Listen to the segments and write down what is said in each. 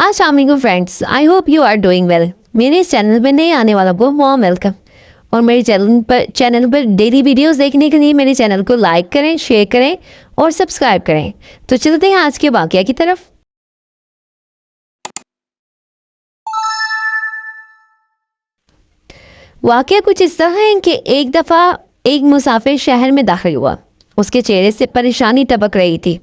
अस्सलाम वालेकुम friends, I hope you are doing well. मेरे इस चैनल में नए आने वालों को वार्म वेलकम। और मेरे चैनल पर डेली वीडियोस देखने के लिए मेरे चैनल को लाइक करें, शेयर करें और सब्सक्राइब करें। तो चलते हैं आज के वाकया की तरफ। वाकया कुछ इस तरह है कि एक दफ़ा एक मुसाफिर शहर में दाखिल हुआ। उसके चेहरे से परेशानी टपक रही थी।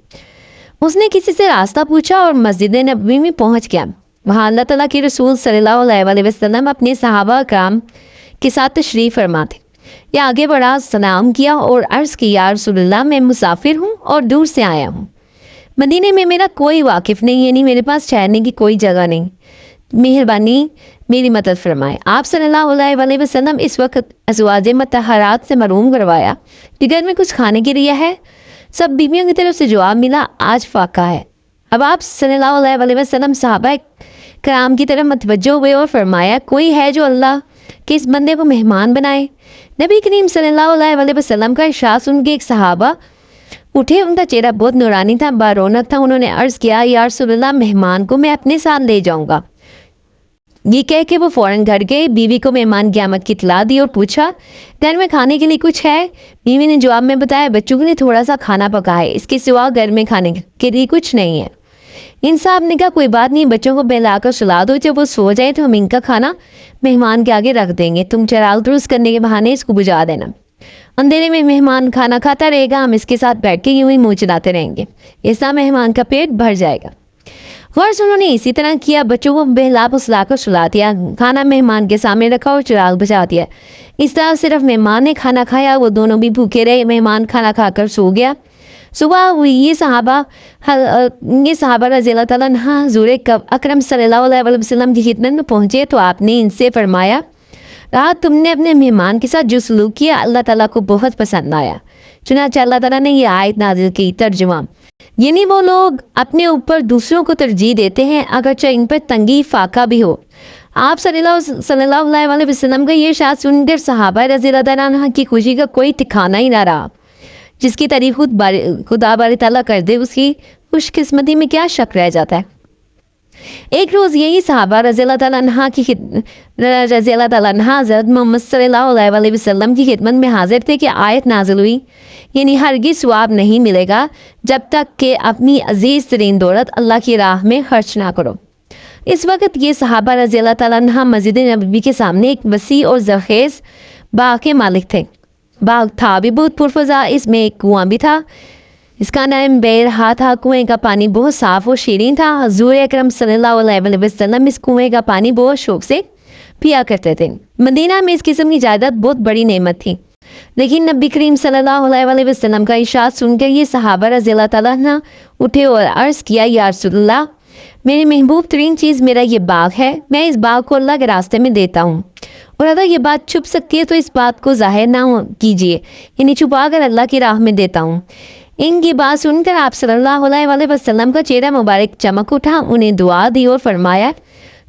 उसने किसी से रास्ता पूछा और मस्जिद नबवी में पहुंच गया। वहाँ अल्लाह ताला के रसूल सल्लल्लाहु अलैहि वसल्लम अपने सहाबा कराम के साथ तशरीफ़ फरमा थे। या आगे बढ़ा, सलाम किया और अर्ज़ की, या रसूलल्लाह, मैं मुसाफिर हूँ और दूर से आया हूँ। मदीने में मेरा कोई वाकिफ़ नहीं, यानी मेरे पास ठहरने की कोई जगह नहीं। मेहरबानी मेरी मदद फरमाए। आप सल्लल्लाहु अलैहि वसल्लम इस वक्त अज़वाज मतहरात से महरूम करवाया कि घर में कुछ खाने के लिए है। सब बीवियों की तरफ से जवाब मिला, आज फाका है। अब आप सल्लल्लाहु अलैहि वसल्लम सहाबा कराम की तरफ मतवज्जो हुए और फरमाया, कोई है जो अल्लाह के इस बंदे को मेहमान बनाए। नबी करीम सल्लल्लाहु अलैहि वसल्लम का इरशाद सुन के एक सहाबा उठे। उनका चेहरा बहुत नूरानी था, बारौनक था। उन्होंने अर्ज़ किया, या रसूलल्लाह, मेहमान को मैं अपने साथ ले जाऊँगा। ये कह के वो फ़ौरन घर गए। बीवी को मेहमान की आमद की इत्तला दी और पूछा, घर में खाने के लिए कुछ है? बीवी ने जवाब में बताया, बच्चों के लिए थोड़ा सा खाना पका है, इसके सिवा घर में खाने के लिए कुछ नहीं है। इन साहब ने कहा, कोई बात नहीं, बच्चों को बहलाकर सुला दो, जब वो सो जाए तो हम इनका खाना मेहमान के आगे रख देंगे। तुम चिराग दुरुस्त करने के बहाने इसको बुझा देना। अंधेरे में मेहमान खाना खाता रहेगा, हम इसके साथ बैठ के यूं ही मुँह चलाते रहेंगे। ऐसा मेहमान का पेट भर जाएगा। वर्ष उन्होंने इसी तरह किया। बच्चों को बहला फुसला कर सुला दिया, खाना मेहमान के सामने रखा और चिराग बुझा दिया। इस तरह सिर्फ मेहमान ने खाना खाया, वो दोनों भी भूखे रहे। मेहमान खाना खाकर सो गया। सुबह हुई। ये सहाबा रज़ी अल्लाह तआला अन्हा हुज़ूर अकरम सल्लल्लाहु अलैहि वसल्लम की खिदमत में पहुँचे तो आपने इनसे फरमाया, रहा तुमने अपने मेहमान के साथ जो सलूक किया अल्लाह ताला को बहुत पसंद आया। चुनांचे अल्लाह ताला ने ये आयत नाजिल की। तर्जुमा, यानी वो लोग अपने ऊपर दूसरों को तरजीह देते हैं अगरचे इन पर तंगी फाका भी हो। आप सल्लल्लाहु अलैहि वसल्लम का ये इरशाद सुनकर सहाबा रज़ी अल्लाह अन्हा की खुशी का कोई ठिकाना ही ना रहा। जिसकी तारीफ खुदा बारी ताला कर दे, उसकी खुशकिस्मती में क्या शक रह जाता है। एक रोज़ यही सहाबा रज़ी अल्लाह अन्हा हज़रत मोहम्मद सल्लल्लाहु अलैहि वसल्लम की खिदमत में हाजिर थे कि आयत नाजिल हुई, यानी हरगिज़ सवाब नहीं मिलेगा जब तक कि अपनी अजीज़ तरीन दौलत अल्लाह की राह में खर्च ना करो। इस वक्त ये सहाबा रज़ी अल्लाह अन्हा मस्जिद नबवी के सामने एक वसी और ज़रखेज़ बाग के मालिक थे। बाग था भी बहुत पुरफज़ा, इसमें एक कुआं भी था। इसका नाम बेरहा था। कुएं का पानी बहुत साफ़ और शीरीन था। हुज़ूर अकरम सल्लल्लाहु अलैहि वसल्लम इस कुएं का पानी बहुत शौक़ से पिया करते थे। मदीना में इस किस्म की जायदाद बहुत बड़ी नेमत थी। लेकिन नबी करीम सल्लल्लाहु अलैहि वसल्लम का इरशाद सुनकर ये सहाबा रज़ी अल्लाह तआला अन्हा उठे और अर्ज़ किया, या रसूलल्लाह, मेरी महबूब तरीन चीज़ मेरा ये बाग है। मैं इस बाग को अल्लाह के रास्ते में देता हूँ, और अगर ये बात छुप सकती है तो इस बात को जाहिर ना कीजिए, यानी छुपा कर अल्लाह की राह में देता हूँ। इनकी बात सुनकर आप सल्लल्लाहु अलैहि वसल्लम का चेहरा मुबारक चमक उठा। उन्हें दुआ दी और फरमाया,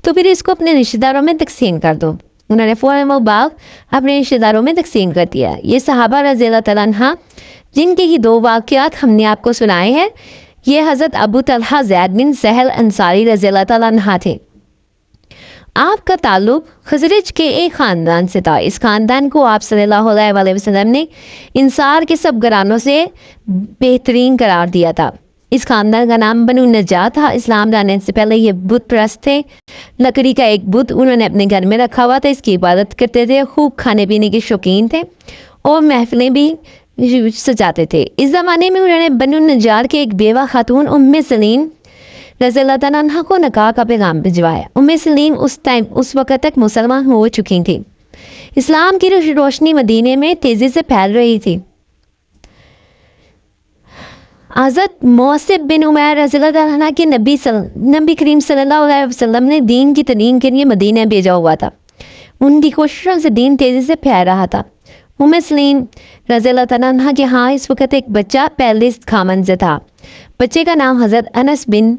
तो फिर इसको अपने रिश्तेदारों में तकसीम कर दो। उन्होंने फ़ौरन वो बाग अपने रिश्तेदारों में तकसीम कर दिया। ये सहाबा रज़ी अल्लाह तआला अन्हा जिनके ही दो वाक़यात हमने आपको सुनाए हैं, ये हज़रत अबू तलहा ज़ैद बिन सहल अंसारी रज़ी अल्लाह तआला अन्हा थे। आपका ताल्लुक़ खज़रज के एक ख़ानदान से था। इस ख़ानदान को आप सल्लल्लाहु अलैहि वसल्लम ने इंसार के सब घरानों से बेहतरीन करार दिया था। इस ख़ानदान का नाम बनु नज्जार था। इस्लाम लाने से पहले ये बुत परस्त थे। लकड़ी का एक बुत उन्होंने अपने घर में रखा हुआ था, इसकी इबादत करते थे। खूब खाने पीने के शौकीन थे और महफिलें भी सजाते थे। इस ज़माने में उन्होंने बनु नज्जार के एक बेवा खातून उम्मे सलीम रज़ी अल्लाह तआला अन्हा को निकाह का पैगाम भिजवाया। उम्मे सलीम उस वक़्त तक मुसलमान हो चुकी थी। इस्लाम की रोशनी मदीने में तेज़ी से फैल रही थी। हज़रत मौसिब बिन उमैर रज़ी अल्लाह तआला अन्हा के नबी करीम सल्लल्लाहु अलैहि वसल्लम ने दीन की तलीम के लिए मदीने भेजा हुआ था। उनकी कोशिशों से दीन तेज़ी से फैल रहा था। उम्मे सलीम रज़ी अल्लाह तआला अन्हा के यहाँ इस वक्त एक बच्चा पहले खामन से था। बच्चे का नाम हज़रत अनस बिन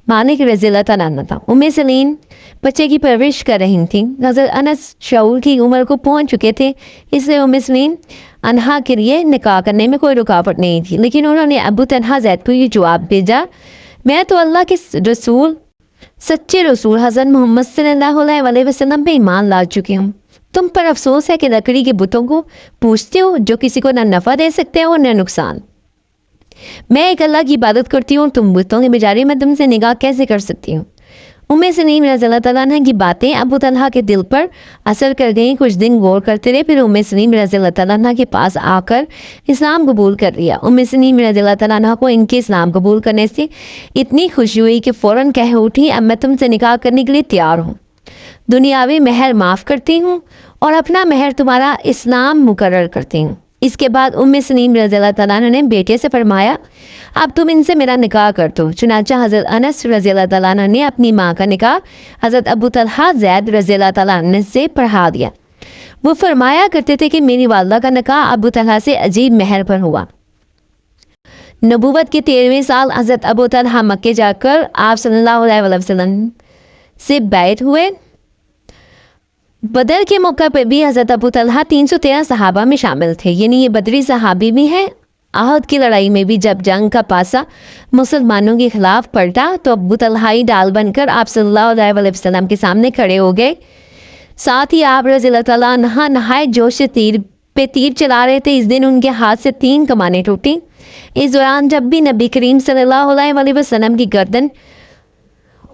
मालिक रज़ी अल्लाह तआला अन्हु था। उम्मे सलीम बच्चे की परवरिश कर रही थी। हज़रत अनस शऊर की उम्र को पहुंच चुके थे, इसलिए उम्मे सलीम अन्हा के लिए निकाह करने में कोई रुकावट नहीं थी। लेकिन उन्होंने अबू तलहा ज़ैद को ये जवाब भेजा, मैं तो अल्लाह के रसूल सच्चे रसूल हज़रत मोहम्मद सल्लल्लाहु अलैहि वसल्लम पे ईमान ला चुकी हूँ। तुम पर अफसोस है कि लकड़ी के बुतों को पूजते हो जो किसी को ना नफ़ा दे सकते हो न नुकसान। मैं एक अल्लाह की इबादत करती हूँ, तुम बुतों के बेचारे में तुमसे निगाह कैसे कर सकती हूँ। उम्मे सलीम रज़ी अल्लाह तआला अन्हा की बातें अबू तलहा के दिल पर असर कर गईं। कुछ दिन गौर करते रहे, फिर उम्मे सलीम रज़ी अल्लाह तआला अन्हा के पास आकर इस्लाम कबूल कर लिया। उम्मे सलीम रज़ी अल्लाह तआला अन्हा को इनके इस्लाम कबूल करने से इतनी खुशी हुई कि फ़ौरन कह उठी, अब मैं तुमसे निकाह करने के लिए तैयार हूँ। दुनियावी महर माफ़ करती हूँ और अपना महर तुम्हारा इस्लाम मुकर्रर करती हूँ। इसके बाद उम्मे सलीम रज़ी अल्लाह तआला अन्हा ने बेटे से फरमाया, अब तुम इनसे मेरा निकाह कर दो। चुनांचा हज़रत अनस रज़ी अल्लाह तआला अन्हु ने अपनी माँ का निकाह हज़रत अबू तलहा ज़ैद रज़ी अल्लाह तआला अन्हु से पढ़ा दिया। वो फरमाया करते थे कि मेरी वालदा का निकाह अबू तलहा से अजीब महर पर हुआ। नबूवत के 13वें साल हज़रत अबू तलहा मक्के जाकर आप सल्लल्लाहु अलैहि वसल्लम से बैत हुए। बदर के मौका पर भी हज़रत अबू तलहा 313 सहाबा में शामिल थे, यानी ये बदरी सहाबी भी हैं। आहद की लड़ाई में भी जब जंग का पासा मुसलमानों के खिलाफ पलटा तो अबू तलहा ही डाल बनकर आप सल्लल्लाहु अलैहि वसल्लम के सामने खड़े हो गए। साथ ही आप रज़ी अल्लाह तआला अन्हा नहायत जोश से तीर चला रहे थे। इस दिन उनके हाथ से 3 कमानें टूटी। इस दौरान जब भी नबी करीम सल्लल्लाहु अलैहि वसल्लम की गर्दन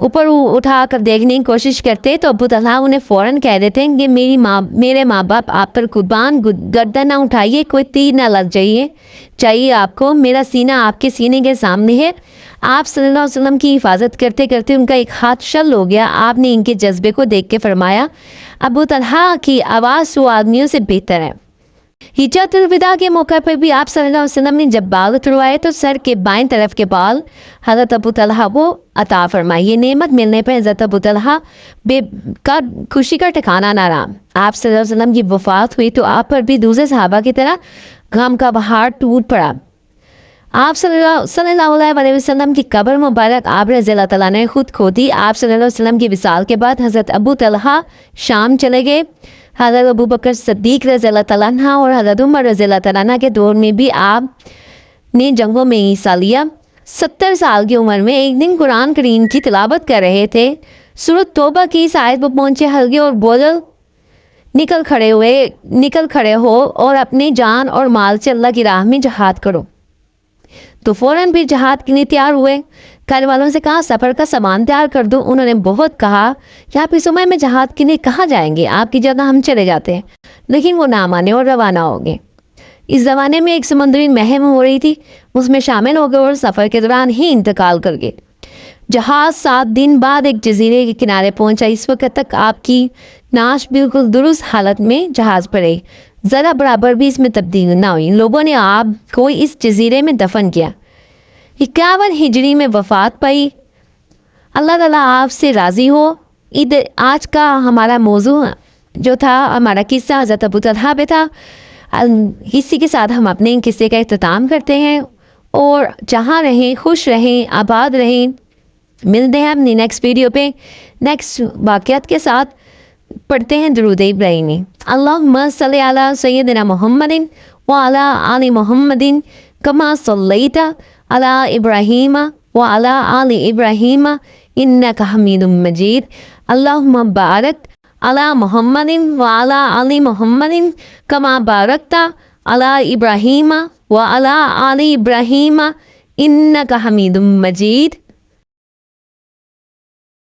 ऊपर उठा कर देखने की कोशिश करते तो अबू तलहा उन्हें फ़ौरन कह देते हैं कि मेरे माँ बाप आप पर कुर्बान, गर्दन ना उठाइए, कोई तीर ना लग चाहिए आपको, मेरा सीना आपके सीने के सामने है। आप सल्लल्लाहु अलैहि वसल्लम की हिफाजत करते करते उनका एक हाथ शल हो गया। आपने इनके जज्बे को देख के फरमाया, अबू तलहा की आवाज़ 100 आदमियों से बेहतर है। हिज्जतुल विदा के मौके पर भी आप सल्लल्लाहु अलैहि वसल्लम ने जब बाल उतरवाए तो सर के बाएं तरफ के बाल हज़रत अबू तलहा को अता फरमाई। ये नेमत मिलने पर हज़रत अबू तलहा का खुशी का ठिकाना ना रहा। आप सल्लल्लाहु अलैहि वसल्लम की वफ़ात हुई तो आप पर भी दूसरे सहाबा की तरह गम का बहार टूट पड़ा। आप सल्लल्लाहु अलैहि वसल्लम की कब्र मुबारक आप रज़ी अल्लाह तआला ने खुद खोदी। आप सल्लल्लाहु अलैहि वसल्लम की विसाल के बाद हज़रत अबू तलहा शाम चले गए। हज़रत अबू बकर सिद्दीक़ रज़ी अल्लाह तआला अन्हु और हज़रत उमर रज़ी अल्लाह तआला अन्हु के दौर में भी आप ने जंगों में हिस्सा लिया। 70 साल की उम्र में एक दिन कुरान करीम की तिलावत कर रहे थे। सूरत तौबा की इस आयत पर पहुँचे हल्के और बोझ निकल खड़े हो और अपनी जान और माल से अल्लाह की राह में जहाद करो। तो फ़ौरन भी जहाद के लिए तैयार हुए। घर वालों से कहा सफ़र का सामान तैयार कर दो। उन्होंने बहुत कहा कि आप इस समय में जहाद के लिए कहाँ जाएंगे, आपकी जगह हम चले जाते हैं, लेकिन वो ना माने और रवाना हो गए। इस ज़माने में एक समुद्री मुहिम हो रही थी, उसमें शामिल हो गए और सफ़र के दौरान ही इंतकाल कर गए। जहाज़ 7 दिन बाद एक जजीरे के किनारे पहुंचा। इस वक्त तक आपकी नाश बिल्कुल दुरुस्त हालत में जहाज़ पर रही, ज़रा बराबर भी इसमें तब्दील ना हुई। लोगों ने आप को इस जजीरे में दफन किया। 51 हिजरी में वफ़ात पाई। अल्लाह ताला आपसे राज़ी हो। आज का हमारा मौजू जो था, हमारा किस्सा हज़रत अबू तलहा पे था। इसी के साथ हम अपने किस्से का इख्तिताम करते हैं और जहाँ रहें खुश रहें, आबाद रहें। मिलते हैं अपनी नेक्स्ट वीडियो पे नेक्स्ट वाक़यात के साथ। पढ़ते हैं दुरूद इब्राहिमी। अल्लाहुम्मा सल्ली अला सय्यदिना मुहम्मदिन व अला आलि मुहम्मदिन कमा सल्लैता अला इब्राहीम व अला आलि इब्राहीम इन्नका हमीदुम मजीद। अल्लाहुम्मा बारक अला मुहम्मदिन व अला आलि मुहम्मदिन कमा बारकता अला इब्राहीम व अला आलि इब्राहीम इन्नका हमीदुम मजीद।